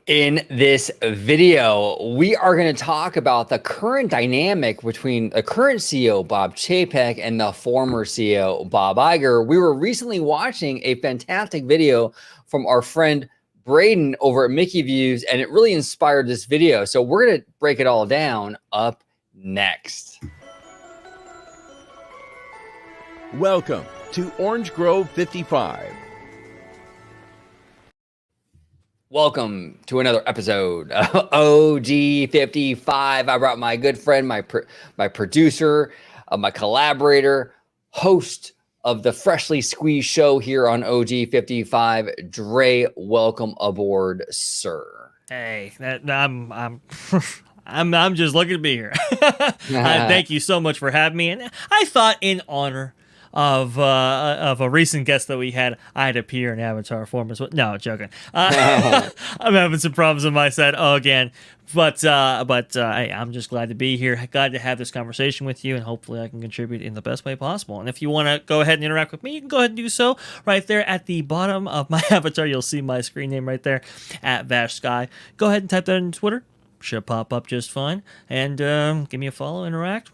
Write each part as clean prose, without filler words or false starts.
In this video, we are going to talk about the current dynamic between the current CEO, Bob Chapek, and the former CEO, Bob Iger. We were recently watching a fantastic video from our friend Braden over at Mickey Views, and it really inspired this video. So we're going to break it all down up next. Welcome to Orange Grove 55. Welcome to another episode of OG55. I brought my good friend, my producer, my collaborator, host of the Freshly Squeezed show here on OG55. Dre, welcome aboard, sir. Hey, I'm I'm just lucky to be here. Thank you so much for having me. And I thought, in honor of a recent guest that we had, I'd appear in Avatar form as well. No, joking. I'm having some problems on my side again, but hey, I'm just glad to be here. Glad to have this conversation with you, and hopefully I can contribute in the best way possible. And if you want to go ahead and interact with me, you can go ahead and do so right there at the bottom of my avatar. You'll see my screen name right there at VashSky. Go ahead and type that in Twitter. Should pop up just fine. And give me a follow, interact.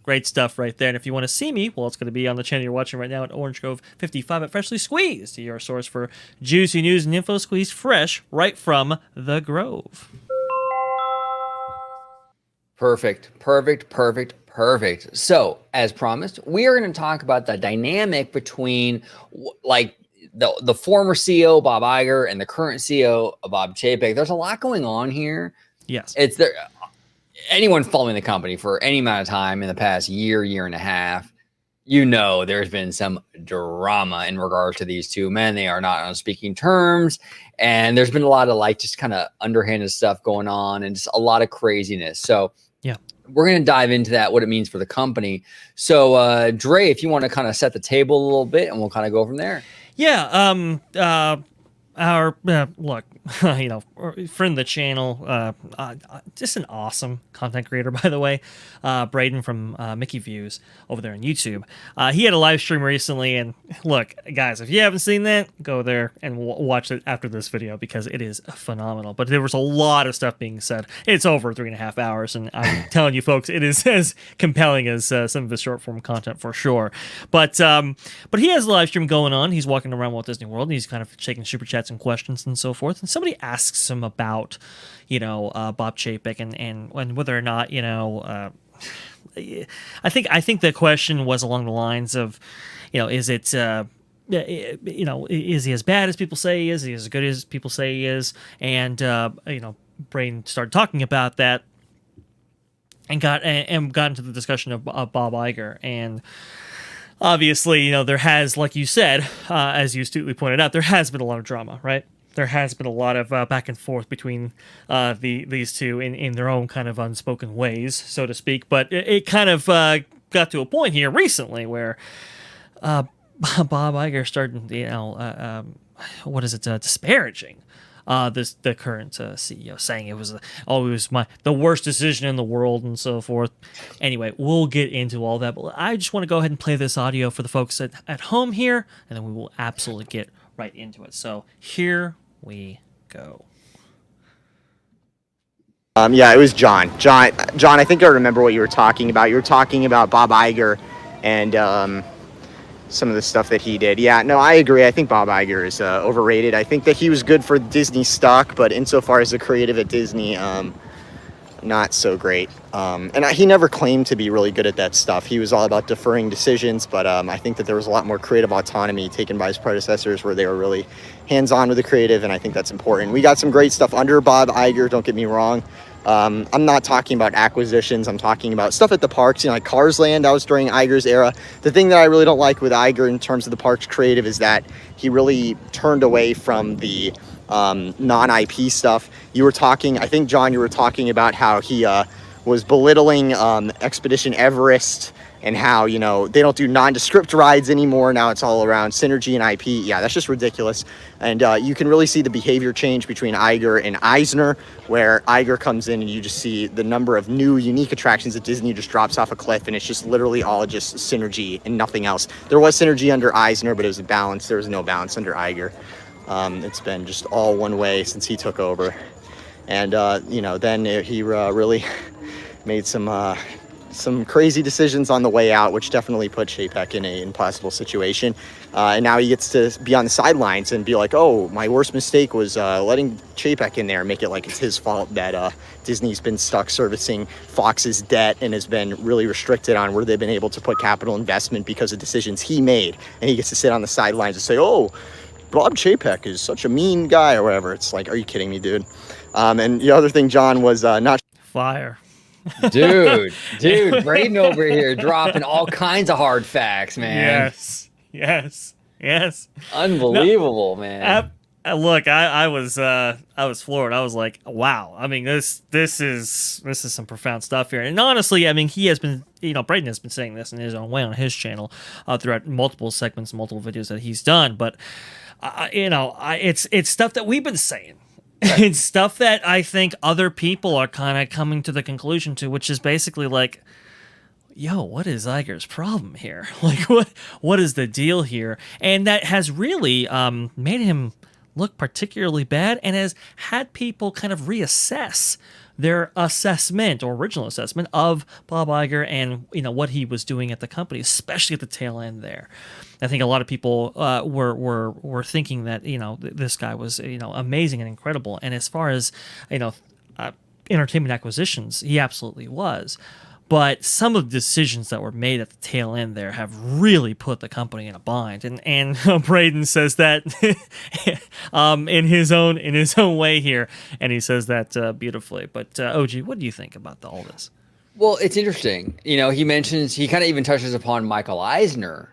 Great stuff right there. And if you want to see me, well, it's going to be on the channel you're watching right now at Orange Grove 55 at Freshly Squeezed, your source for juicy news and info squeezed fresh right from the Grove. Perfect. So, as promised, we are going to talk about the dynamic between like the former CEO, Bob Iger, and the current CEO, Bob Chapek. There's a lot going on here. Yes. It's there. Anyone following the company for any amount of time in the past year and a half, you know there's been some drama in regard to these two men. They are not on speaking terms, and there's been a lot of like just kind of underhanded stuff going on and just a lot of craziness. So yeah, we're going to dive into that, what it means for the company. So Dre, if you want to kind of set the table a little bit, and we'll kind of go from there. Yeah. Our look, friend of the channel, just an awesome content creator, by the way, Braden from Mickey Views over there on YouTube. He had a live stream recently, and look, guys, if you haven't seen that, go there and watch it after this video because it is phenomenal. But there was a lot of stuff being said. It's over 3.5 hours, and I'm telling you, folks, it is as compelling as some of his short form content for sure. But he has a live stream going on. He's walking around Walt Disney World, and he's kind of taking super chats and questions and so forth. And somebody asks him about, Bob Chapek and whether or not, I think the question was along the lines of, is it, is he as bad as people say he is? Is he as good as people say he is? And, Brain started talking about that and got into the discussion of Bob Iger. And obviously, there has, like you said, as you astutely pointed out, there has been a lot of drama, right? There has been a lot of back and forth between these two in their own kind of unspoken ways, so to speak. But it kind of got to a point here recently where Bob Iger started, disparaging the current CEO, saying it was the worst decision in the world and so forth. Anyway, we'll get into all that, but I just want to go ahead and play this audio for the folks at home here, and then we will absolutely get right into it. So here we go. It was John. John, I think I remember what you were talking about. You were talking about Bob Iger and some of the stuff that he did. Yeah, no, I agree. I think Bob Iger is overrated. I think that he was good for Disney stock, but insofar as a creative at Disney, not so great. And he never claimed to be really good at that stuff. He was all about deferring decisions, but I think that there was a lot more creative autonomy taken by his predecessors where they were really hands-on with the creative, and I think that's important. We got some great stuff under Bob Iger, don't get me wrong. I'm not talking about acquisitions. I'm talking about stuff at the parks, like Cars Land. That was during Iger's era. The thing that I really don't like with Iger in terms of the parks creative is that he really turned away from the non-IP stuff. You were talking, I think, John, you were talking about how he was belittling Expedition Everest and how, they don't do nondescript rides anymore. Now it's all around synergy and IP. Yeah, that's just ridiculous. And you can really see the behavior change between Iger and Eisner, where Iger comes in and you just see the number of new, unique attractions that Disney just drops off a cliff, and it's just literally all just synergy and nothing else. There was synergy under Eisner, but it was a balance. There was no balance under Iger. It's been just all one way since he took over. And then he really made some crazy decisions on the way out, which definitely put Chapek in an impossible situation. And now he gets to be on the sidelines and be like, oh, my worst mistake was letting Chapek in there and make it like it's his fault that Disney's been stuck servicing Fox's debt and has been really restricted on where they've been able to put capital investment because of decisions he made. And he gets to sit on the sidelines and say, oh, Bob Chapek is such a mean guy or whatever. It's like, are you kidding me, dude? And the other thing, John, was not fire. Dude, Braden over here dropping all kinds of hard facts, man. Yes. Unbelievable, man. Look, I was floored. I was like, wow. I mean, this is some profound stuff here. And honestly, I mean, he has been, Braden has been saying this in his own way on his channel throughout multiple segments, multiple videos that he's done. But it's stuff that we've been saying. It's stuff that I think other people are kind of coming to the conclusion to, which is basically like, yo, what is Iger's problem here? Like, what is the deal here? And that has really made him look particularly bad and has had people kind of reassess their assessment or original assessment of Bob Iger and what he was doing at the company, especially at the tail end there. I think a lot of people were thinking that this guy was amazing and incredible, and as far as entertainment acquisitions, he absolutely was. But some of the decisions that were made at the tail end there have really put the company in a bind, and Braden says that in his own way here, and he says that beautifully. But OG, what do you think about all this? Well, it's interesting. He kind of even touches upon Michael Eisner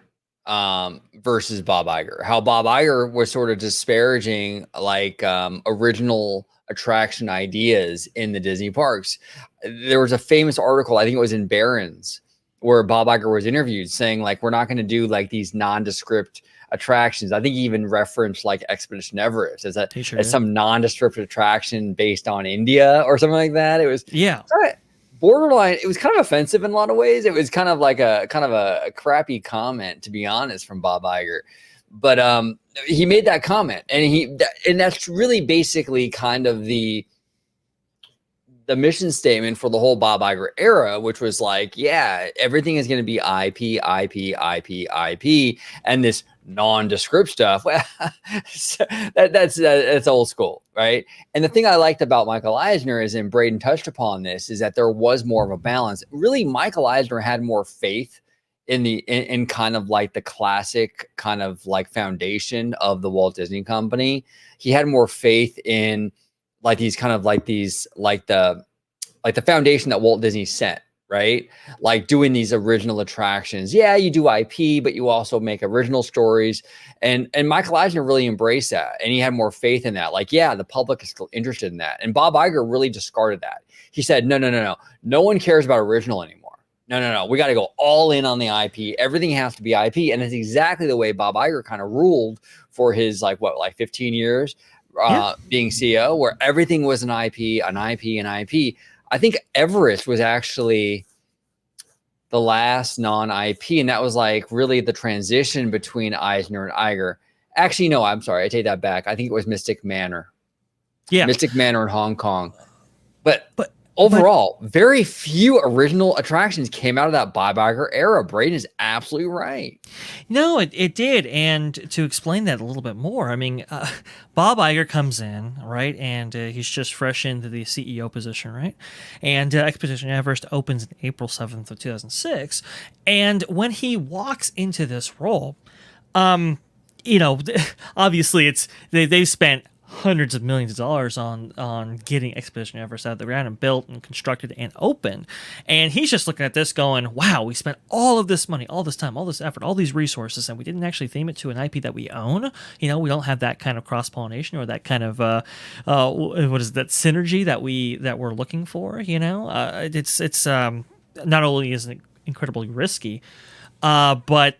versus Bob Iger. How Bob Iger was sort of disparaging original attraction ideas in the Disney parks. There was a famous article, I think it was in Barron's, where Bob Iger was interviewed saying we're not going to do these nondescript attractions. I think he even referenced Expedition Everest as some nondescript attraction based on India or something like that. It was borderline. It was kind of offensive in a lot of ways. It was kind of a crappy comment, to be honest, from Bob Iger. But he made that comment, and that's really basically kind of the mission statement for the whole Bob Iger era, which was everything is going to be IP, and this nondescript stuff. Well, that's old school, right? And the thing I liked about Michael Eisner is, and Braden touched upon this, is that there was more of a balance. Really, Michael Eisner had more faith in kind of the classic kind of foundation of the Walt Disney Company. He had more faith in the foundation that Walt Disney set, right? Doing these original attractions. Yeah, you do IP, but you also make original stories. And Michael Eisner really embraced that, and he had more faith in that. The public is still interested in that. And Bob Iger really discarded that. He said, no. No one cares about original anymore. No. We got to go all in on the IP. Everything has to be IP. And it's exactly the way Bob Iger kind of ruled for his 15 years being CEO, where everything was an IP. I think Everest was actually the last non-IP, and that was really the transition between Eisner and Iger. Actually, no, I'm sorry. I take that back. I think it was Mystic Manor. Yeah. Mystic Manor in Hong Kong. But overall, very few original attractions came out of that Bob Iger era. Braden is absolutely right. No, it did. And to explain that a little bit more, I mean, Bob Iger comes in, right? And he's just fresh into the CEO position, right? And Expedition Everest opens in April 7th of 2006. And when he walks into this role, obviously they've spent hundreds of millions of dollars on getting Expedition Everest out of the ground and built and constructed and open. And he's just looking at this going, wow, we spent all of this money, all this time, all this effort, all these resources, and we didn't actually theme it to an IP that we own. We don't have that kind of cross-pollination or that kind of what is that synergy that we're looking for. It's not only is it incredibly risky, but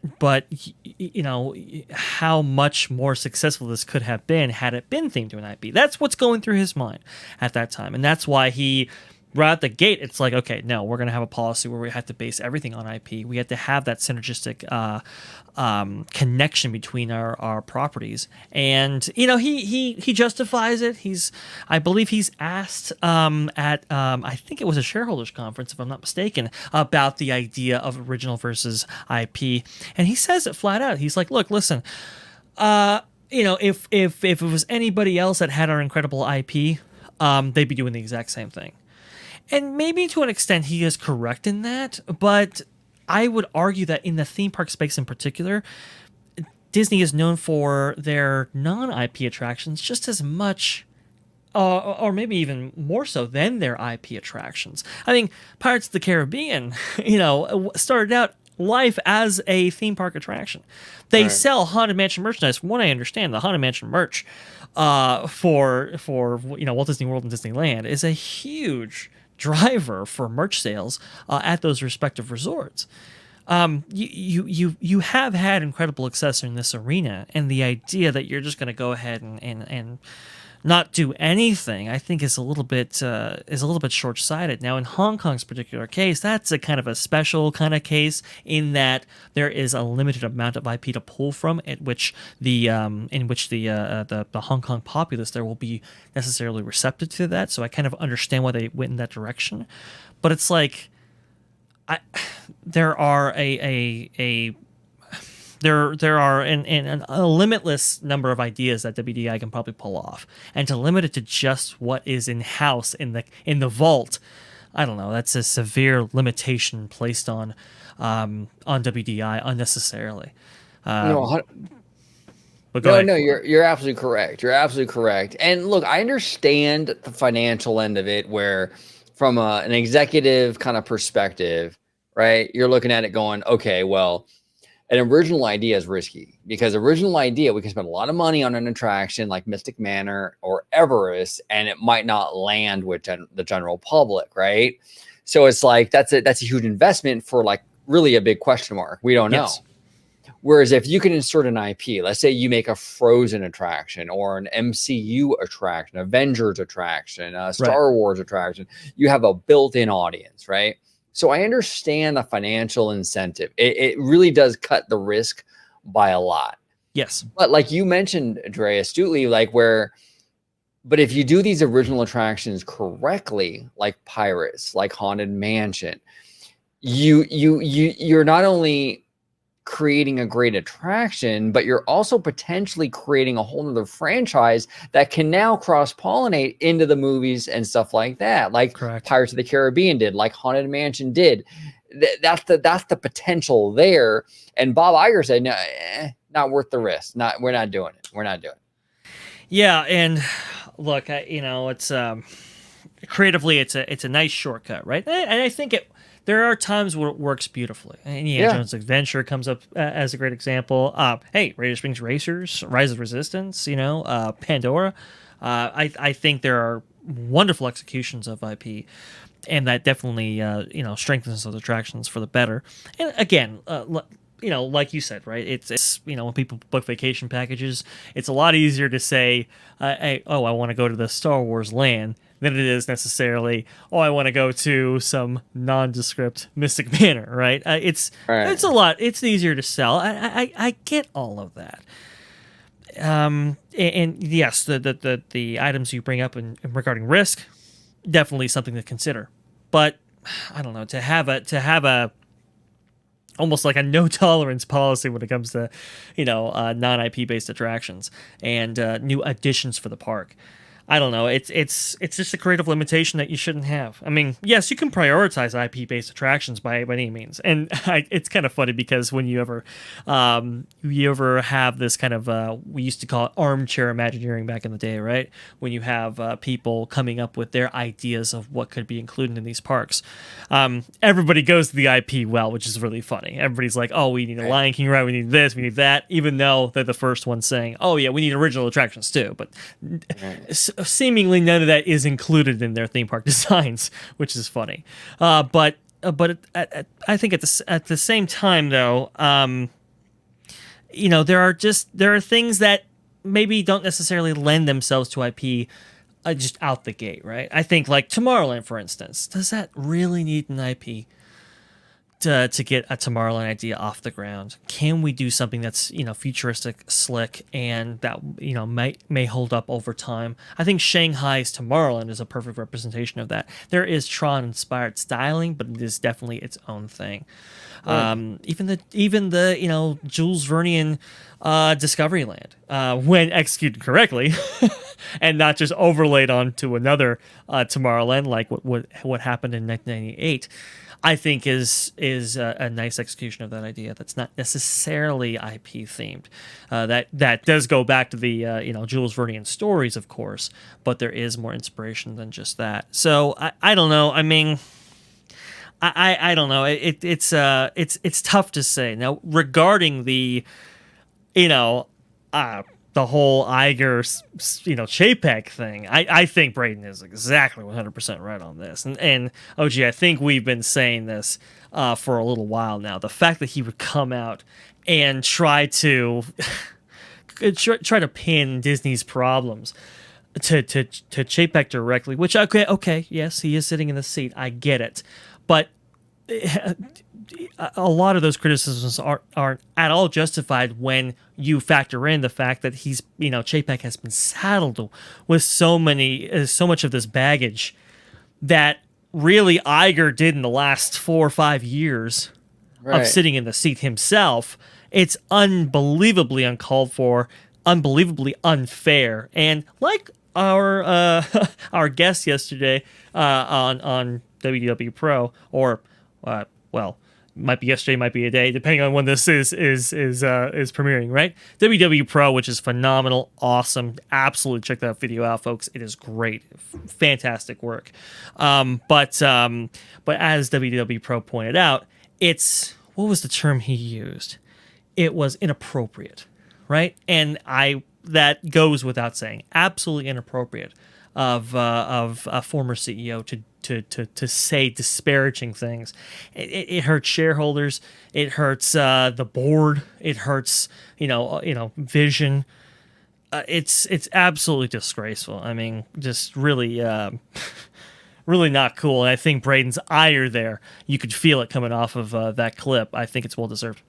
how much more successful this could have been had it been themed to an IP. That's what's going through his mind at that time, and that's why he right at the gate, it's like, okay, no, we're going to have a policy where we have to base everything on IP. We have to have that synergistic connection between our properties. And, he justifies it. I believe he's asked at, I think it was a shareholders conference, if I'm not mistaken, about the idea of original versus IP. And he says it flat out. He's like, look, listen, if it was anybody else that had our incredible IP, they'd be doing the exact same thing. And maybe to an extent he is correct in that, but I would argue that in the theme park space in particular, Disney is known for their non-IP attractions just as much, or maybe even more so than their IP attractions. I think Pirates of the Caribbean, started out life as a theme park attraction. They sell Haunted Mansion merchandise. From what I understand, the Haunted Mansion merch for Walt Disney World and Disneyland is a huge driver for merch sales at those respective resorts. You have had incredible success in this arena, and the idea that you're just going to go ahead and not do anything, I think is a little bit short-sighted. Now, in Hong Kong's particular case, that's a kind of a special kind of case in that there is a limited amount of IP to pull from, in which the Hong Kong populace there will be necessarily receptive to that. So I kind of understand why they went in that direction, but it's like there are a limitless number of ideas that WDI can probably pull off, and to limit it to just what is in house in the vault, I don't know. That's a severe limitation placed on WDI unnecessarily. No, But go ahead. no, you're absolutely correct. You're absolutely correct. And look, I understand the financial end of it, where from an executive kind of perspective, right? You're looking at it going, okay, well, an original idea is risky, because original idea, we can spend a lot of money on an attraction like Mystic Manor or Everest, and it might not land with the general public, right? So it's like that's a huge investment for like really a big question mark. We don't know. Yes. Whereas if you can insert an IP, let's say you make a Frozen attraction or an MCU attraction, Avengers attraction, a Star Wars attraction, you have a built-in audience, right? So I understand the financial incentive. It really does cut the risk by a lot. Yes. But like you mentioned, Dre, astutely, but if you do these original attractions correctly, like Pirates, like Haunted Mansion, you're not only creating a great attraction, but you're also potentially creating a whole nother franchise that can now cross-pollinate into the movies and stuff like that, like Correct. Pirates of the Caribbean did, like Haunted Mansion did. That's the potential there. And Bob Iger said, no, not worth the risk. We're not doing it. We're not doing it. Yeah, and look, it's creatively, it's a nice shortcut, right? And I think there are times where it works beautifully. And Indiana Jones Adventure comes up as a great example. Hey, Radiator Springs Racers, Rise of Resistance, Pandora. I think there are wonderful executions of IP, and that definitely strengthens those attractions for the better. And again, like you said, right? It's when people book vacation packages, it's a lot easier to say, I want to go to the Star Wars land, than it is necessarily, I want to go to some nondescript Mystic Manor, right? It's a lot. It's easier to sell. I get all of that. And yes, the items you bring up in regarding risk, definitely something to consider. But I don't know, to have a almost like a no tolerance policy when it comes to non-IP based attractions and new additions for the park. I don't know. It's just a creative limitation that you shouldn't have. I mean, yes, you can prioritize IP-based attractions by any means, and it's kind of funny because when you ever have this kind of we used to call it armchair Imagineering back in the day, right? When you have people coming up with their ideas of what could be included in these parks, everybody goes to the IP well, which is really funny. Everybody's like, "Oh, we need a Lion King ride, we need this, we need that," even though they're the first ones saying, "Oh yeah, we need original attractions too," but. Seemingly none of that is included in their theme park designs, which is funny. But I think at the same time, though, there are things that maybe don't necessarily lend themselves to IP just out the gate, right? I think like Tomorrowland, for instance, does that really need an IP to get a Tomorrowland idea off the ground? Can we do something that's, you know, futuristic, slick, and that, you know, may hold up over time? I think Shanghai's Tomorrowland is a perfect representation of that. There is Tron inspired styling, but it is definitely its own thing. Right. Even the you know, Jules Vernean Discoveryland, when executed correctly, and not just overlaid onto another Tomorrowland like what happened in 1998. I think is a nice execution of that idea. That's not necessarily IP themed. That does go back to the you know, Jules Vernean stories, of course, but there is more inspiration than just that. So I don't know. I mean, I don't know. It's tough to say now regarding the, you know, the whole Iger, you know, Chapek thing. I think Braden is exactly 100% right on this. And OG, I think we've been saying this for a little while now. The fact that he would come out and try to pin Disney's problems to Chapek directly, which, okay, yes, he is sitting in the seat. I get it. But a lot of those criticisms aren't at all justified when you factor in the fact that he's, you know, Chapek has been saddled with so much of this baggage that really Iger did in the last 4 or 5 years of sitting in the seat himself. It's unbelievably uncalled for, unbelievably unfair, and like our our guest yesterday on WDWPro, or well, might be yesterday, might be a day, depending on when this is premiering, right? WDWPro, which is phenomenal, awesome, absolutely check that video out, folks. It is great, fantastic work. But as WDWPro pointed out, it's, what was the term he used? It was inappropriate, right? And that goes without saying, absolutely inappropriate of a former CEO to say disparaging things. It hurts shareholders. It hurts the board. It hurts you know vision. It's absolutely disgraceful. I mean, just really really not cool. And I think Braden's ire there, you could feel it coming off of that clip. I think it's well deserved.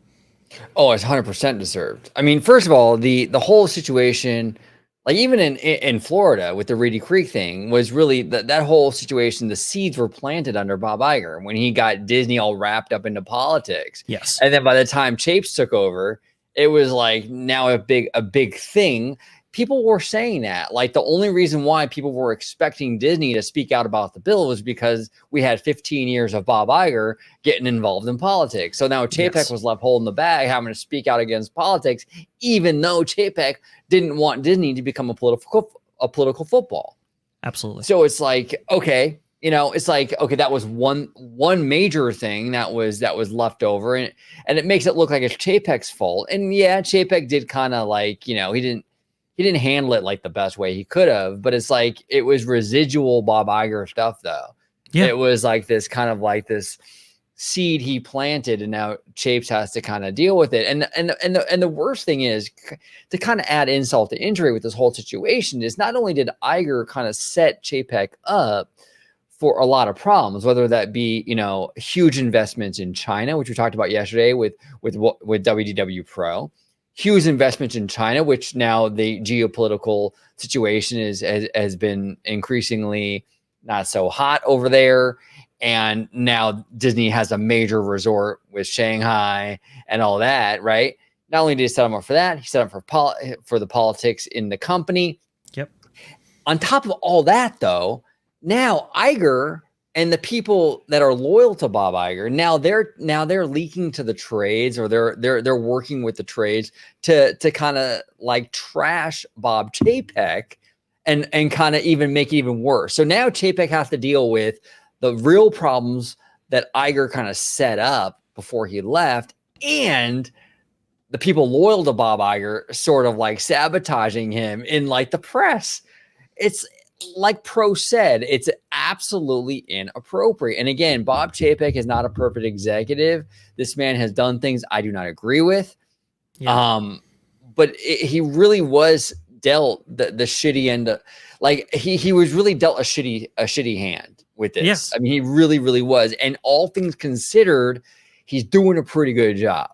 Oh, it's 100% deserved. I mean, first of all, the whole situation, like even in Florida with the Reedy Creek thing, was really that whole situation. The seeds were planted under Bob Iger when he got Disney all wrapped up into politics. Yes. And then by the time Chapes took over, it was like now a big thing. People were saying that, like, the only reason why people were expecting Disney to speak out about the bill was because we had 15 years of Bob Iger getting involved in politics. So now Chapek was left holding the bag, having to speak out against politics, even though Chapek didn't want Disney to become a political football. Absolutely. So it's like, okay, you know, it's like, okay, that was one major thing that was left over, and it makes it look like it's Chapek's fault. And yeah, Chapek did kind of, like, you know, he didn't handle it like the best way he could have, but it's like it was residual Bob Iger stuff though. Yeah. It was like this kind of like this seed he planted, and now Chapes has to kind of deal with it. And the worst thing is, to kind of add insult to injury with this whole situation, is not only did Iger kind of set Chapek up for a lot of problems, whether that be, you know, huge investments in China, which we talked about yesterday with WDWPro, huge investments in China, which now the geopolitical situation has been increasingly not so hot over there. And now Disney has a major resort with Shanghai and all that, right? Not only did he set him up for that, he set him for the politics in the company. Yep. On top of all that, though, now Iger and the people that are loyal to Bob Iger, now they're leaking to the trades, or they're working with the trades to kind of like trash Bob Chapek and kind of even make it even worse. So now Chapek has to deal with the real problems that Iger kind of set up before he left, and the people loyal to Bob Iger sort of like sabotaging him in like the press. It's like Pro said, it's absolutely inappropriate. And again, Bob Chapek is not a perfect executive. This man has done things I do not agree with. Yeah. But he really was dealt the shitty end. Like he was really dealt a shitty hand with this. Yes. I mean, he really, really was. And all things considered, he's doing a pretty good job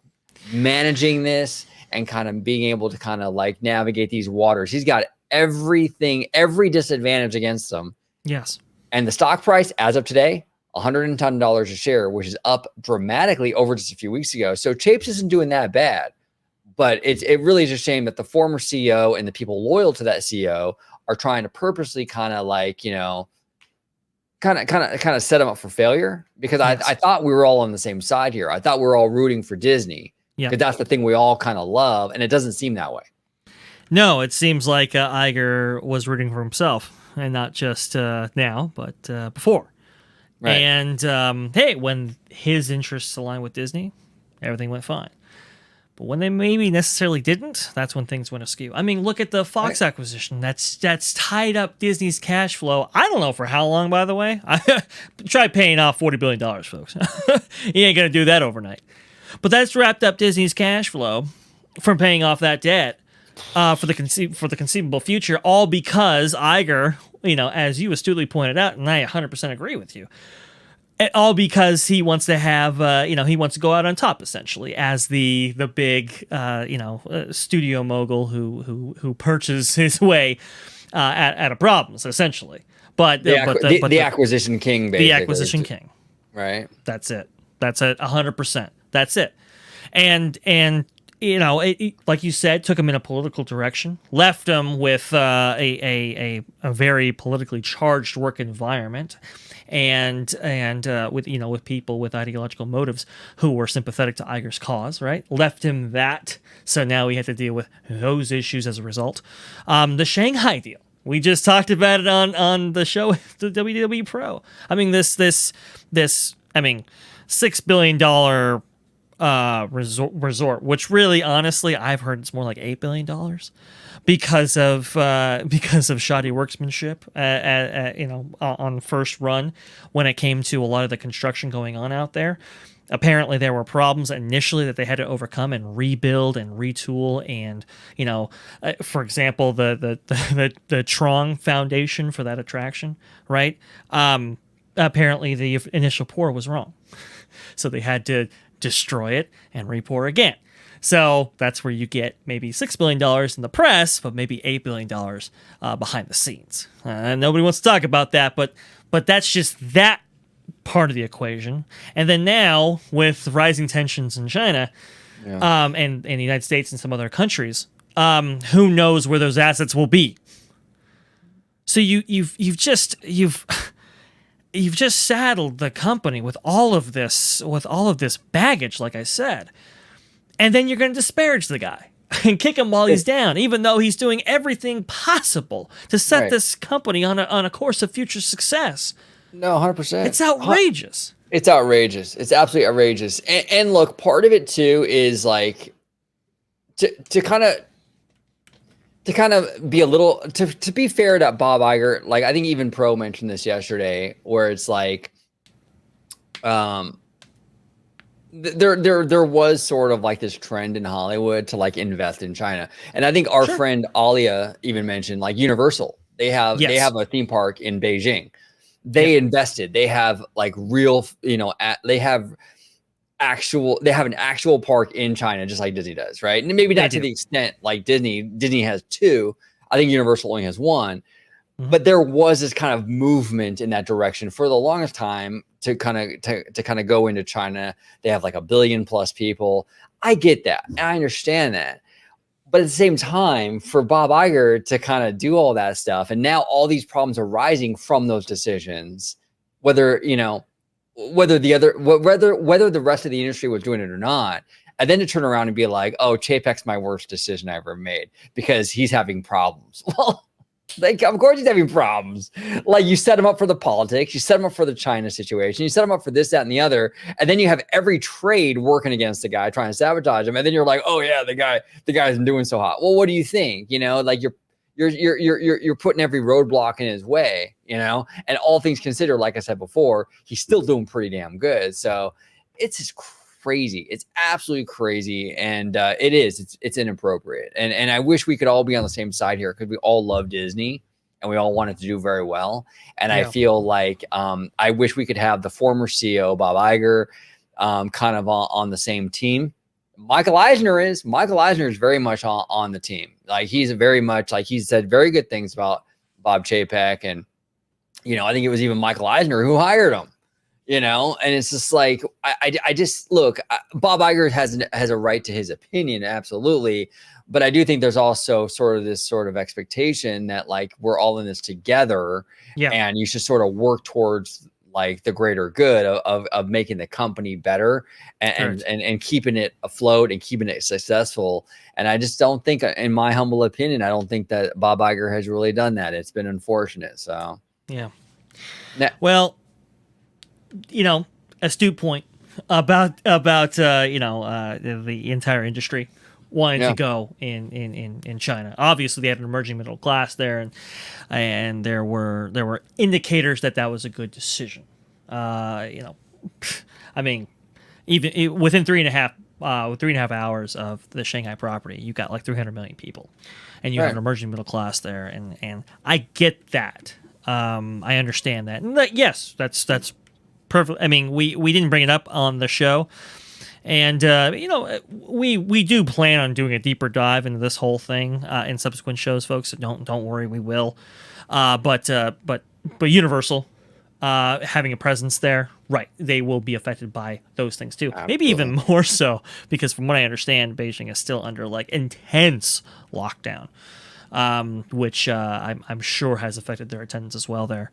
managing this and kind of being able to kind of like navigate these waters. He's got every disadvantage against him. Yes. And the stock price as of today, $110 a share, which is up dramatically over just a few weeks ago. So Chapes isn't doing that bad, but it really is a shame that the former CEO and the people loyal to that CEO are trying to purposely kind of like, you know, kind of set him up for failure, because I thought we were all on the same side here. I thought we were all rooting for Disney, because that's the thing we all kind of love, and it doesn't seem that way. No, it seems like Iger was rooting for himself, and not just now, but before. Right. And hey, when his interests aligned with Disney, everything went fine. But when they maybe necessarily didn't, that's when things went askew. I mean, look at the Fox acquisition. That's tied up Disney's cash flow. I don't know for how long, by the way. Try paying off $40 billion, folks. You ain't going to do that overnight. But that's wrapped up Disney's cash flow from paying off that debt for the conceivable future, all because Iger, you know, as you astutely pointed out, and I 100% agree with you, all because he wants to have, he wants to go out on top, essentially, as the big, studio mogul who purchases his way out of problems, essentially. But the acquisition king, basically. The acquisition king. Right. That's it. That's it. 100%. That's it. And you know, like you said, took him in a political direction, left him with a very politically charged work environment, and with people with ideological motives who were sympathetic to Iger's cause, right? Left him that, so now we have to deal with those issues as a result. The Shanghai deal, we just talked about it on the show, the WDWPro. I mean, this $6 billion resort, which really, honestly, I've heard it's more like $8 billion because of shoddy workmanship, on the first run when it came to a lot of the construction going on out there. Apparently, there were problems initially that they had to overcome and rebuild and retool. And, for example, the Trong Foundation for that attraction, right? Apparently, the initial pour was wrong. So they had to destroy it and re-pour again. So that's where you get maybe $6 billion in the press, but maybe $8 billion behind the scenes. Nobody wants to talk about that, but that's just that part of the equation. And then now, with rising tensions in China, and the United States and some other countries, who knows where those assets will be? So you've just saddled the company with all of this baggage, like I said, and then you're going to disparage the guy and kick him while he's down, even though he's doing everything possible to set this company on a course of future success. No, 100%. It's outrageous. It's outrageous. It's absolutely outrageous. And look, part of it too is like to kind of be a little, to be fair to Bob Iger, like I think even Pro mentioned this yesterday, where it's like, there was sort of like this trend in Hollywood to like invest in China, and I think our friend Alia even mentioned like Universal. They have a theme park in Beijing. They invested. They have like real, they have an actual park in China, just like Disney does, right? And maybe not to the extent like Disney has two. I think Universal only has one. Mm-hmm. But there was this kind of movement in that direction for the longest time to kind of go into China. They have like 1 billion plus people. I get that. And I understand that. But at the same time, for Bob Iger to kind of do all that stuff, and now all these problems are rising from those decisions, whether the rest of the industry was doing it or not, and then to turn around and be like, oh, Chapek's my worst decision I ever made because he's having problems. Well, like, of course he's having problems. Like, you set him up for the politics, you set him up for the China situation, you set him up for this, that, and the other, and then you have every trade working against the guy, trying to sabotage him, and then you're like, oh yeah, the guy isn't doing so hot. Well, what do you think? Like you're putting every roadblock in his way, and all things considered, like I said before, he's still doing pretty damn good. So it's just crazy. It's absolutely crazy, and it is. It's inappropriate. And I wish we could all be on the same side here because we all love Disney and we all want it to do very well. And I feel like I wish we could have the former CEO Bob Iger kind of on the same team. Michael Eisner is very much on the team. Like he's very much like he said very good things about Bob Chapek, and I think it was even Michael Eisner who hired him. And it's just like I just look. Bob Iger has a right to his opinion, absolutely, but I do think there's also sort of this expectation that like we're all in this together, and you should sort of work towards like the greater good of making the company better and keeping it afloat and keeping it successful. And I just don't think, in my humble opinion, I don't think that Bob Iger has really done that. It's been unfortunate. So well, astute point about the entire industry wanting to go in China. Obviously, they had an emerging middle class there, and there were indicators that was a good decision. I mean, even within 3.5 hours of the Shanghai property, you got like 300 million people, and you have an emerging middle class there, and I get that. I understand that, and yes, that's perfect. I mean, we didn't bring it up on the show. And we do plan on doing a deeper dive into this whole thing in subsequent shows, folks. So don't worry, we will. But Universal having a presence there, right? They will be affected by those things too. Absolutely. Maybe even more so, because from what I understand, Beijing is still under like intense lockdown, which I'm sure has affected their attendance as well there.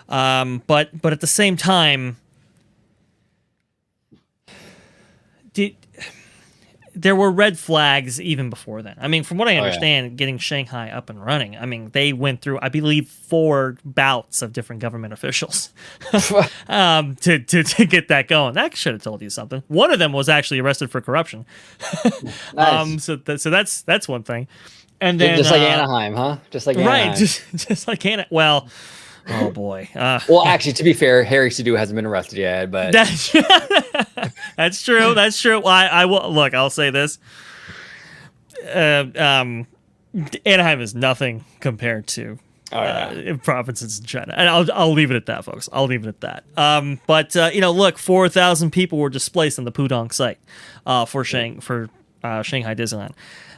But at the same time, there were red flags even before then. I mean, from what I understand, getting Shanghai up and running, I mean, they went through, I believe, 4 bouts of different government officials to get that going. That should have told you something. One of them was actually arrested for corruption. Nice. So that's one thing. And then just like Anaheim, huh? Just like Anaheim. Right, just like Anaheim. Well. Oh boy. Well, actually, to be fair, Harry Sidhu hasn't been arrested yet, but that's true. That's true. Well, I will look. I'll say this. Anaheim is nothing compared to provinces in China, and I'll leave it at that, folks. I'll leave it at that. But look, 4,000 people were displaced on the Pudong site for Shanghai Disneyland.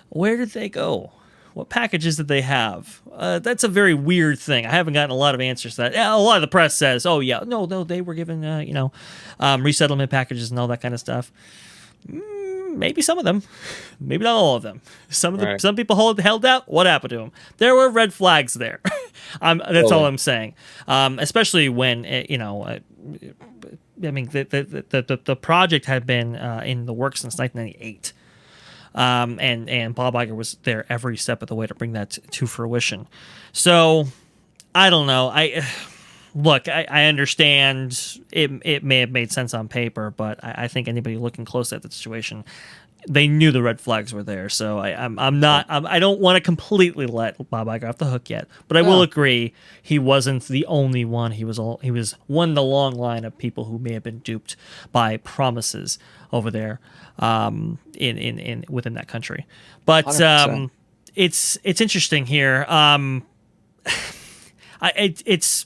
Where did they go? What packages did they have? That's a very weird thing. I haven't gotten a lot of answers to that. A lot of the press says, "Oh yeah, no, they were given resettlement packages and all that kind of stuff." Maybe some of them, maybe not all of them. Some people held out. What happened to them? There were red flags there. That's all I'm saying. Especially when I mean, the project had been in the works since 1998. And Bob Iger was there every step of the way to bring that to fruition. So I don't know. I understand it may have made sense on paper, but I think anybody looking close at the situation, they knew the red flags were there. So I don't want to completely let Bob Iger off the hook yet, but I will agree he wasn't the only one. He was one in the long line of people who may have been duped by promises over there in within that country. But it's interesting here. It's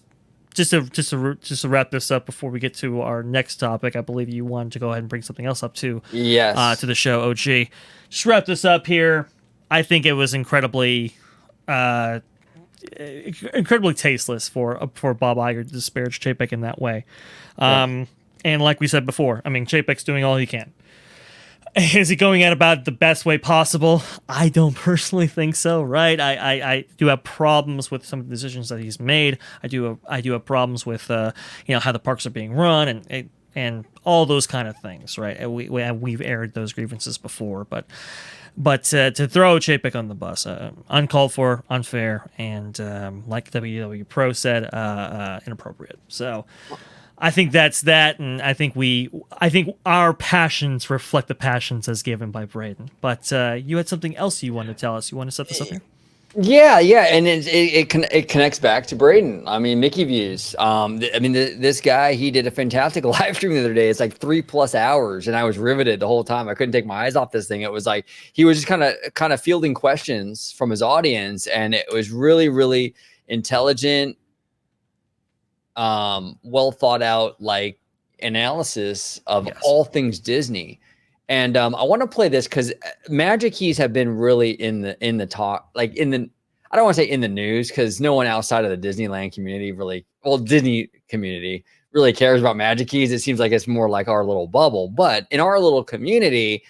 just to wrap this up before we get to our next topic. I believe you wanted to go ahead and bring something else up too. Yes. To the show, OG. Just wrap this up here. I think it was incredibly tasteless for Bob Iger to disparage Chapek in that way. And like we said before, I mean, Chapek's doing all he can. Is he going at about the best way possible? I don't personally think so, right? I do have problems with some of the decisions that he's made. I do have problems with how the parks are being run and all those kind of things, right? We've aired those grievances before, but to throw Chapek on the bus, uncalled for, unfair, and like WDWPro said, inappropriate. So I think that's that, and I think our passions reflect the passions as given by Braden. But you had something else you wanted to tell us. You want to set this up here? Yeah, yeah, and it connects back to Braden. I mean, Mickey Views. I mean, this guy, he did a fantastic live stream the other day. It's like 3+ hours, and I was riveted the whole time. I couldn't take my eyes off this thing. It was like he was just kind of fielding questions from his audience, and it was really, really intelligent, well thought out, like analysis of all things Disney. And I want to play this because Magic Keys have been really in the talk, like I don't want to say in the news because no one outside of the Disneyland community really, well, Disney community really cares about Magic Keys. It seems like it's more like our little bubble, but in our little community,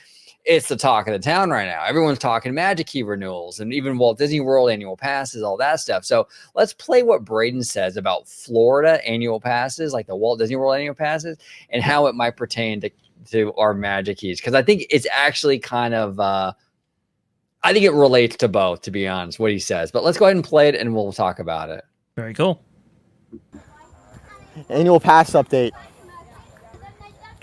it's the talk of the town right now. Everyone's talking Magic Key renewals and even Walt Disney World annual passes, all that stuff. So let's play what Braden says about Florida annual passes, like the Walt Disney World annual passes, and how it might pertain to our Magic Keys, because I think it's actually kind of I think it relates to both, to be honest, what he says. But let's go ahead and play it and we'll talk about it. Very cool. Annual pass update.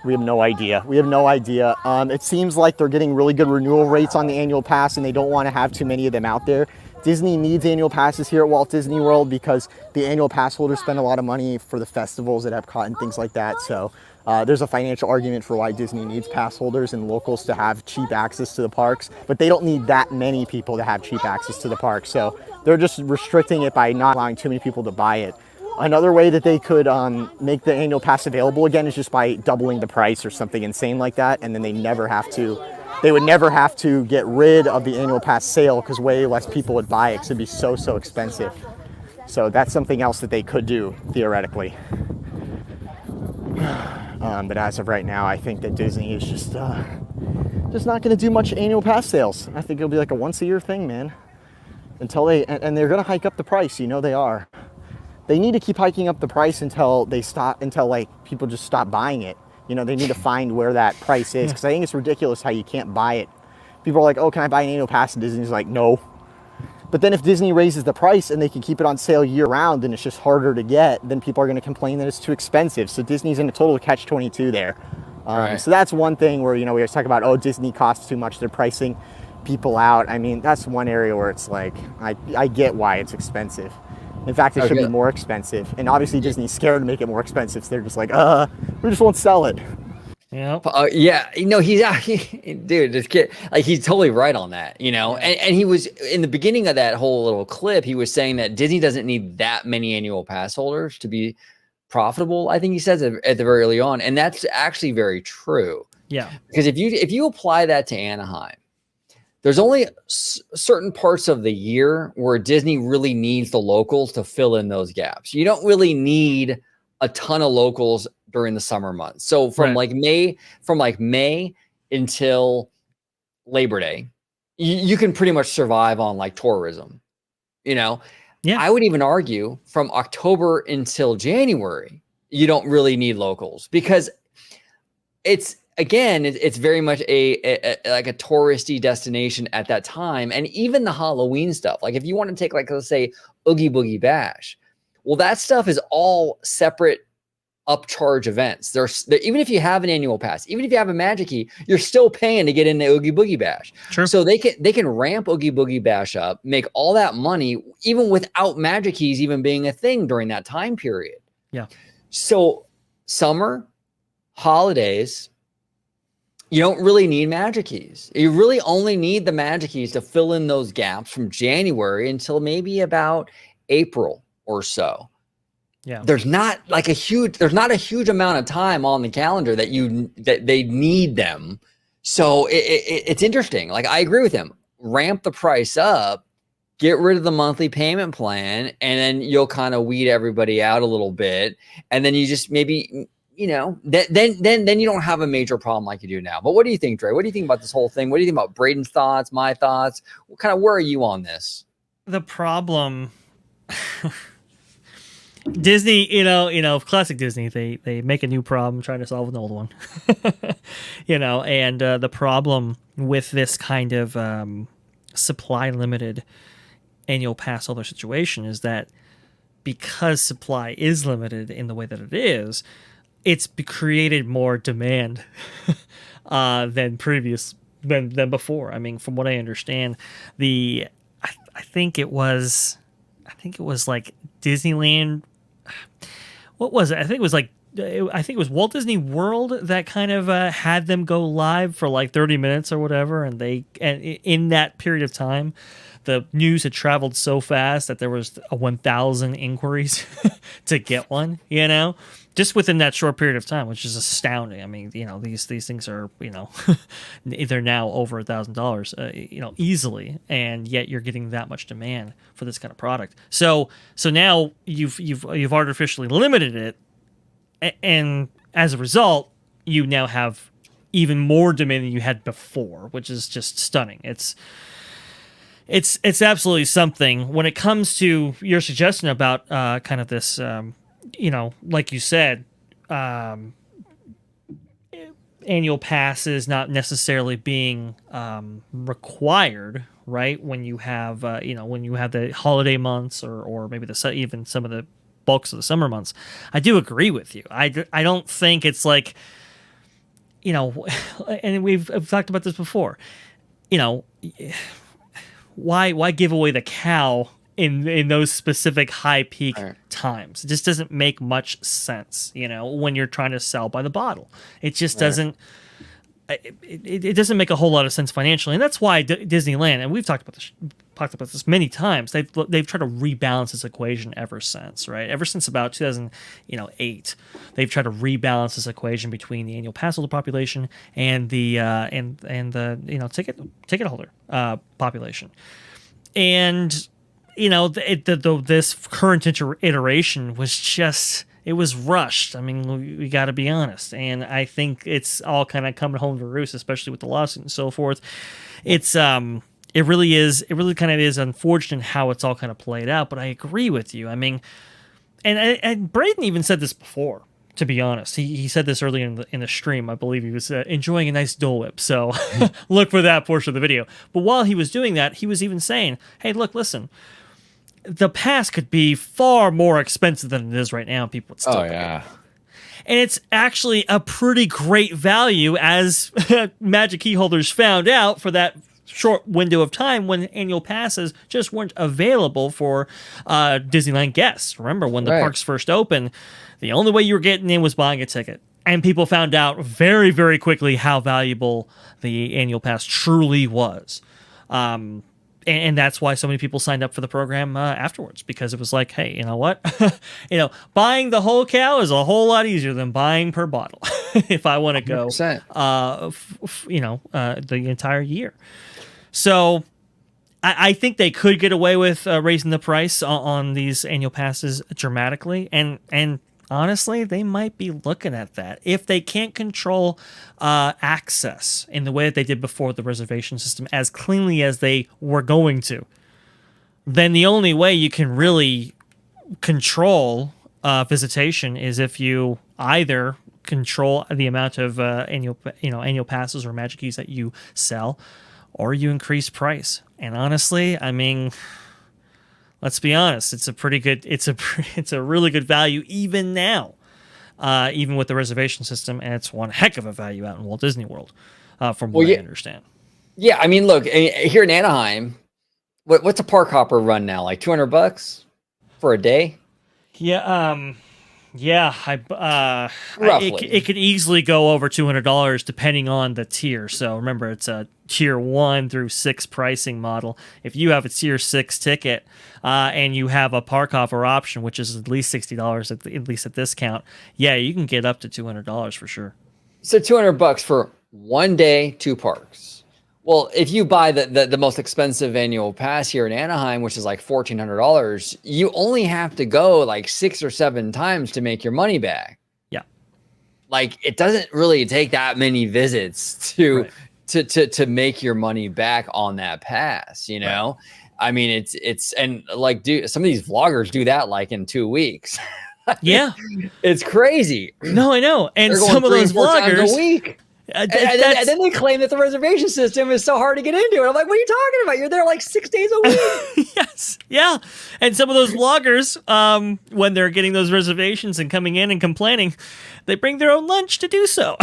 We have no idea. It seems like they're getting really good renewal rates on the annual pass, and they don't want to have too many of them out there. Disney needs annual passes here at Walt Disney World because the annual pass holders spend a lot of money for the festivals at Epcot and things like that. So there's a financial argument for why Disney needs pass holders and locals to have cheap access to the parks, but they don't need that many people to have cheap access to the park. So they're just restricting it by not allowing too many people to buy it. Another way that they could make the annual pass available again is just by doubling the price or something insane like that, and then they would never have to get rid of the annual pass sale because way less people would buy it because it'd be so expensive. So that's something else that they could do theoretically. But as of right now, I think that Disney is just not going to do much annual pass sales. I think it'll be like a once a year thing, man. Until and they're going to hike up the price. You know they are. They need to keep hiking up the price until like people just stop buying it. You know, they need to find where that price is, because I think it's ridiculous how you can't buy it. People are like, oh, can I buy an annual pass? And Disney's like, no. But then if Disney raises the price and they can keep it on sale year round and it's just harder to get, then people are going to complain that it's too expensive. So Disney's in a total catch-22 there. Right. So that's one thing where, you know, we always talk about, oh, Disney costs too much. They're pricing people out. I mean, that's one area where it's like, I get why it's expensive. In fact, it should be more expensive. And obviously Disney's scared to make it more expensive. So they're just like, we just won't sell it. Yep. Yeah, you know, dude, this kid, like, he's totally right on that, you know. And he was, in the beginning of that whole little clip, he was saying that Disney doesn't need that many annual pass holders to be profitable. I think he says it at the very early on, and that's actually very true. Yeah. Because if you apply that to Anaheim, there's only certain parts of the year where Disney really needs the locals to fill in those gaps. You don't really need a ton of locals during the summer months. So from May until Labor Day, you can pretty much survive on like tourism, you know? Yeah. I would even argue from October until January, you don't really need locals, because it's very much a like a touristy destination at that time. And even the Halloween stuff, like if you want to take, like, let's say Oogie Boogie Bash, well, that stuff is all separate upcharge events. Even if you have an annual pass, even if you have a Magic Key, you're still paying to get into Oogie Boogie Bash. Sure. So they can ramp Oogie Boogie Bash up, make all that money, even without Magic Keys even being a thing during that time period. Yeah. So summer, holidays, you don't really need Magic Keys. You really only need the Magic Keys to fill in those gaps from January until maybe about April or so. Yeah. There's not a huge amount of time on the calendar that they need them. So it's interesting. Like, I agree with him. Ramp the price up, get rid of the monthly payment plan, and then you'll kind of weed everybody out a little bit. And then you just maybe, you know, then you don't have a major problem like you do now. But what do you think, Dre? What do you think about this whole thing? What do you think about Braden's thoughts, my thoughts? Where are you on this? The problem, Disney, you know, classic Disney, they make a new problem trying to solve an old one. You know, and the problem with this kind of supply limited annual pass holder situation is that because supply is limited in the way that it is, it's created more demand than before. I mean, from what I understand, I think it was like Disneyland. What was it? I think it was like I think it was Walt Disney World that kind of had them go live for like 30 minutes or whatever, and in that period of time, the news had traveled so fast that there was 1,000 inquiries to get one. Just within that short period of time, which is astounding. I mean, these things are they're now over $1,000, easily, and yet you're getting that much demand for this kind of product. So now you've artificially limited it. And as a result, you now have even more demand than you had before, which is just stunning. It's absolutely something. When it comes to your suggestion about kind of this, like you said, annual passes not necessarily being required, right? When you have the holiday months or maybe even some of the bulks of the summer months. I do agree with you. I don't think it's like, and I've talked about this before, why give away the cow in those specific high peak times? It just doesn't make much sense, when you're trying to sell by the bottle. It just doesn't. It doesn't make a whole lot of sense financially, and that's why Disneyland, and we've talked about this many times. They've tried to rebalance this equation ever since, right? Ever since about 2008, they've tried to rebalance this equation between the annual pass holder population and the ticket holder population, and this current iteration was just. It was rushed. I mean, we got to be honest, and I think it's all kind of coming home to roost, especially with the lawsuit and so forth. It really kind of is unfortunate how it's all kind of played out. But I agree with you. I mean, and Braden even said this before. To be honest, he said this earlier in the stream. I believe he was enjoying a nice Dole Whip. So look for that portion of the video. But while he was doing that, he was even saying, "Hey, look, listen." The pass could be far more expensive than it is right now. People would still pay it. And it's actually a pretty great value, as Magic Key holders found out for that short window of time when annual passes just weren't available for Disneyland guests. Remember, when the parks first opened, the only way you were getting in was buying a ticket. And people found out very, very quickly how valuable the annual pass truly was. And that's why so many people signed up for the program afterwards, because it was like, hey, you know what? Buying the whole cow is a whole lot easier than buying per bottle if I want to go, the entire year. So I think they could get away with raising the price on these annual passes dramatically. And honestly, they might be looking at that. If they can't control access in the way that they did before the reservation system as cleanly as they were going to, then the only way you can really control visitation is if you either control the amount of annual passes or Magic Keys that you sell, or you increase price. And honestly, I mean, let's be honest, it's a really good value even now, even with the reservation system, and it's one heck of a value out in Walt Disney World, from what I understand. Yeah, I mean, look, here in Anaheim, what's a park hopper run now? Like $200 for a day? Yeah, Roughly. It could easily go over $200 depending on the tier. So remember, it's a tier 1 through 6 pricing model. If you have a tier 6 ticket and you have a park hopper option, which is at least $60 at least at discount, yeah, you can get up to $200 for sure. So $200 for 1 day, 2 parks. Well, if you buy the most expensive annual pass here in Anaheim, which is like $1,400, you only have to go like 6 or 7 times to make your money back. Yeah. Like, it doesn't really take that many visits to make your money back on that pass, you know? Right. I mean, it's and like, some of these vloggers do that like in 2 weeks. Yeah. It's crazy. No, I know. And some of those vloggers, And then they claim that the reservation system is so hard to get into. And I'm like, what are you talking about? You're there like 6 days a week. Yes. Yeah. And some of those vloggers, when they're getting those reservations and coming in and complaining, they bring their own lunch to do so.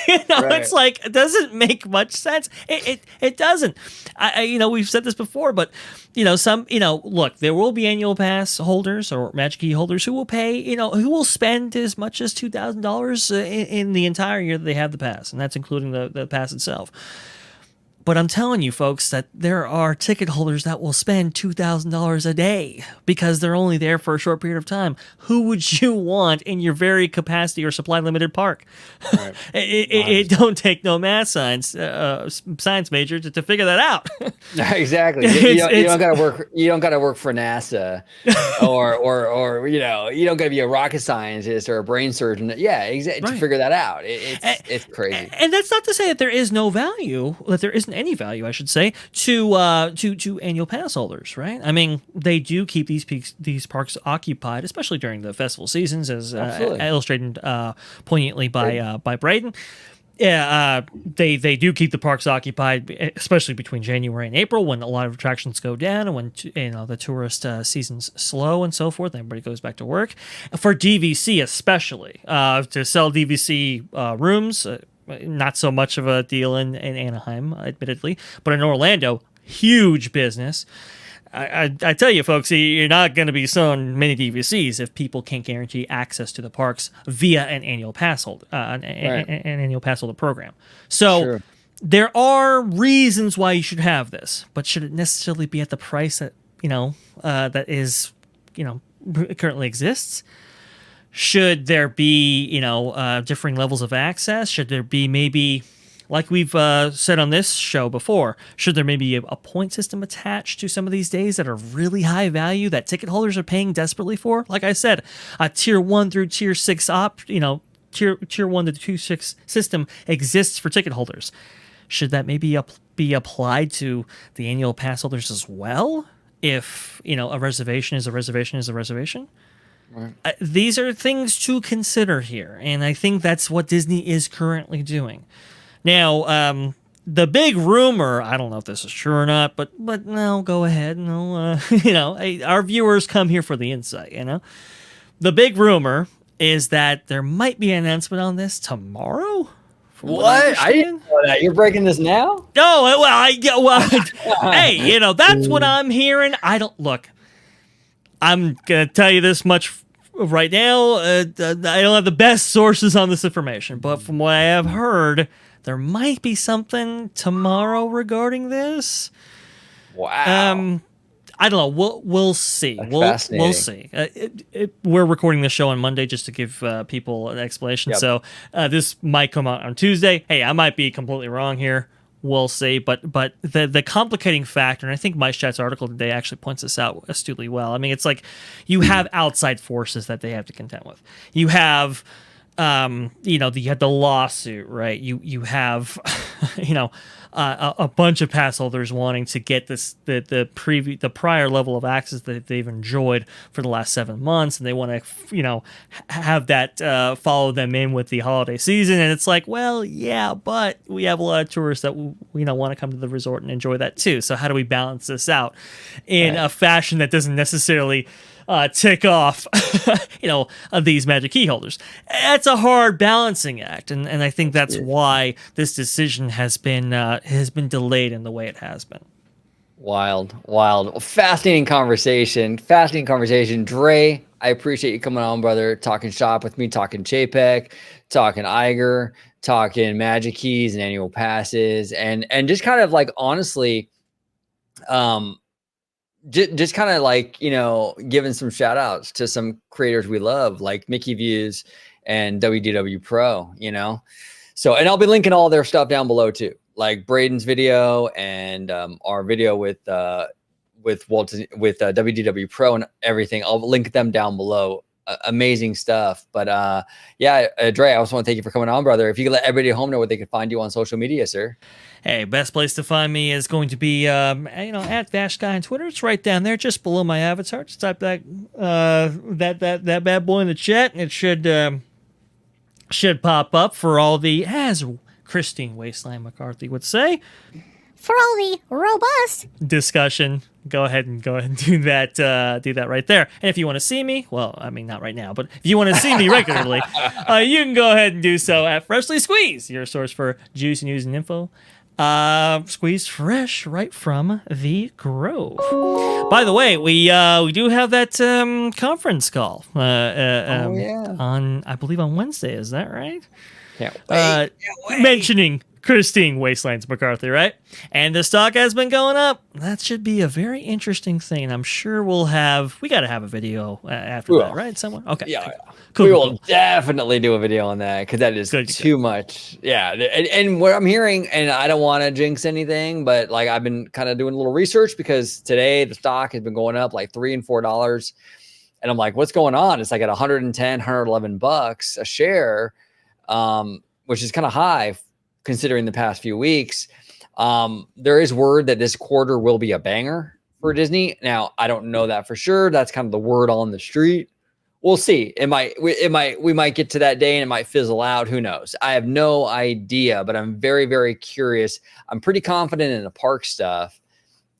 It's like, it doesn't make much sense. It doesn't. We've said this before, but look, there will be annual pass holders or Magic Key holders who will pay, who will spend as much as $2,000 in the entire year that they have the pass. And that's including the pass itself. But I'm telling you, folks, that there are ticket holders that will spend $2,000 a day because they're only there for a short period of time. Who would you want in your very capacity or supply limited park? Right. it don't take no math science major to figure that out. Exactly. You don't gotta work. You don't gotta work for NASA, or you don't gotta be a rocket scientist or a brain surgeon. Yeah, exactly. To figure that out, it's crazy. And that's not to say that there is no value. That there isn't any value, I should say, to annual pass holders, right? I mean, they do keep these parks occupied, especially during the festival seasons, as illustrated poignantly by Braden. Yeah, they do keep the parks occupied, especially between January and April, when a lot of attractions go down and when the tourist season's slow and so forth. And everybody goes back to work. For DVC, especially to sell DVC rooms. Not so much of a deal in Anaheim, admittedly, but in Orlando, huge business. I tell you, folks, you're not going to be selling many DVCs if people can't guarantee access to the parks via an annual pass holder, an annual pass holder program. So there are reasons why you should have this, but should it necessarily be at the price that that is currently exists? Should there be, differing levels of access? Should there be maybe, like we've said on this show before, should there maybe a point system attached to some of these days that are really high value that ticket holders are paying desperately for? Like I said, a tier 1 through tier 6 tier 1 to tier 6 system exists for ticket holders. Should that maybe be applied to the annual pass holders as well? If, a reservation is a reservation is a reservation? Right. These are things to consider here, and I think that's what Disney is currently doing. Now, the big rumor, I don't know if this is true or not, but no, go ahead. No, our viewers come here for the insight, The big rumor is that there might be an announcement on this tomorrow. What? I didn't know that. You're breaking this now? No, hey, that's what I'm hearing. I'm going to tell you this much right now. I don't have the best sources on this information, but from what I have heard, there might be something tomorrow regarding this. Wow. I don't know. We'll see. We'll see. We're recording the show on Monday just to give people an explanation. Yep. So this might come out on Tuesday. Hey, I might be completely wrong here. We'll see, but the complicating factor, and I think Mike Chat's article today actually points this out astutely well. I mean, it's like you have outside forces that they have to contend with. You have, you had the lawsuit, right? You have, a bunch of pass holders wanting to get the prior level of access that they've enjoyed for the last 7 months, and they want to have that follow them in with the holiday season. And it's like, well, yeah, but we have a lot of tourists that want to come to the resort and enjoy that too. So how do we balance this out in a fashion that doesn't necessarily tick off, these Magic Key holders? That's a hard balancing act, and I think that's why this decision has been delayed in the way it has been. Wild. Fascinating conversation. Dre, I appreciate you coming on, brother, talking shop with me, talking Chapek, talking Iger, talking Magic Keys and annual passes, and just kind of like, honestly, just kind of like, giving some shout outs to some creators we love, like Mickey Views and WDWPro, So, and I'll be linking all their stuff down below too, like Braden's video and our video with WDWPro and everything. I'll link them down below. Amazing stuff. But Dre, I also want to thank you for coming on, brother. If you could let everybody at home know where they can find you on social media, sir. Hey, best place to find me is going to be at VashGuy on Twitter. It's right down there, just below my avatar. Just type that bad boy in the chat, and it should pop up for all the, as Christine Wasteland McCarthy would say. For all the robust Discussion. Go ahead and do that right there. And if you want to see me, well, I mean, not right now, but if you want to see me regularly, you can go ahead and do so at Freshly Squeezed, your source for juice, news, and info. Squeezed fresh right from the Grove. By the way, we do have that Oh, conference call on, I believe, on Wednesday. Is that right? Can't wait. Mentioning Christine Wastelands McCarthy, right? And the stock has been going up. That should be a very interesting thing. I'm sure we got to have a video after that, right? Someone? Okay. Yeah. Cool, we cool, will cool. definitely do a video on that because that is too much. Yeah. And what I'm hearing, and I don't want to jinx anything, but like I've been kind of doing a little research because today the stock has been going up like $3 and $4. And I'm like, what's going on? It's like at 110, 111 bucks a share, which is kind of high considering the past few weeks. There is word that this quarter will be a banger for Disney. Now, I don't know that for sure. That's kind of the word on the street. We'll see. We might get to that day and it might fizzle out. Who knows? I have no idea, but I'm very, very curious. I'm pretty confident in the park stuff.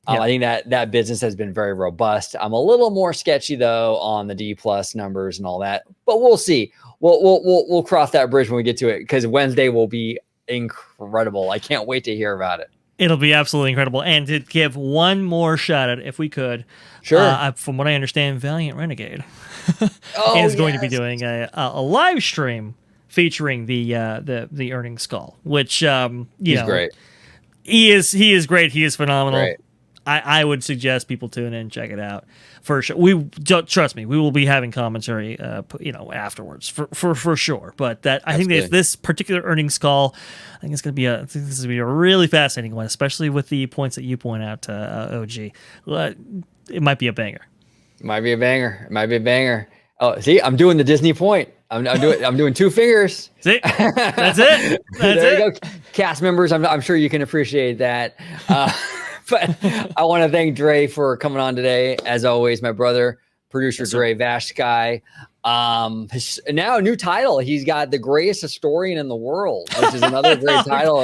I think that business has been very robust. I'm a little more sketchy though on the D+ numbers and all that, but we'll see. We'll cross that bridge when we get to it because Wednesday will be incredible. I can't wait to hear about it. It'll be absolutely incredible. And to give one more shout out, if we could, sure. From what I understand, Valiant Renegade Oh, is going to be doing a live stream featuring the earnings call, which He's great. He is great. He is phenomenal. Great. I would suggest people tune in and check it out for sure. Trust me, we will be having commentary, afterwards for sure. But I think that this particular earnings call, I think this is going to be a really fascinating one, especially with the points that you point out, OG. It might be a banger. Might be a banger. Oh, see, I'm doing the Disney point. I'm doing two fingers. See, that's it. There you go, cast members. I'm sure you can appreciate that. But I want to thank Dre for coming on today. As always, my brother, producer Dre Vashkai. Now a new title. He's got the greatest historian in the world, which is another great title.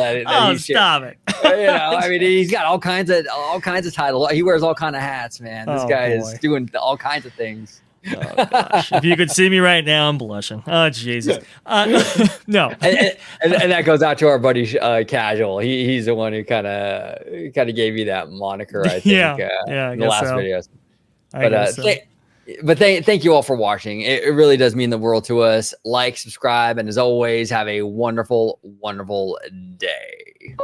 Stop it! I mean, he's got all kinds of titles. He wears all kinds of hats, man. This guy is doing all kinds of things. Oh, gosh. If you could see me right now, I'm blushing. Oh, Jesus. No. and that goes out to our buddy Casual. He's the one who kind of gave you that moniker, I think. In the last videos. But thank you all for watching. It really does mean the world to us. Like, subscribe, and as always, have a wonderful, wonderful day.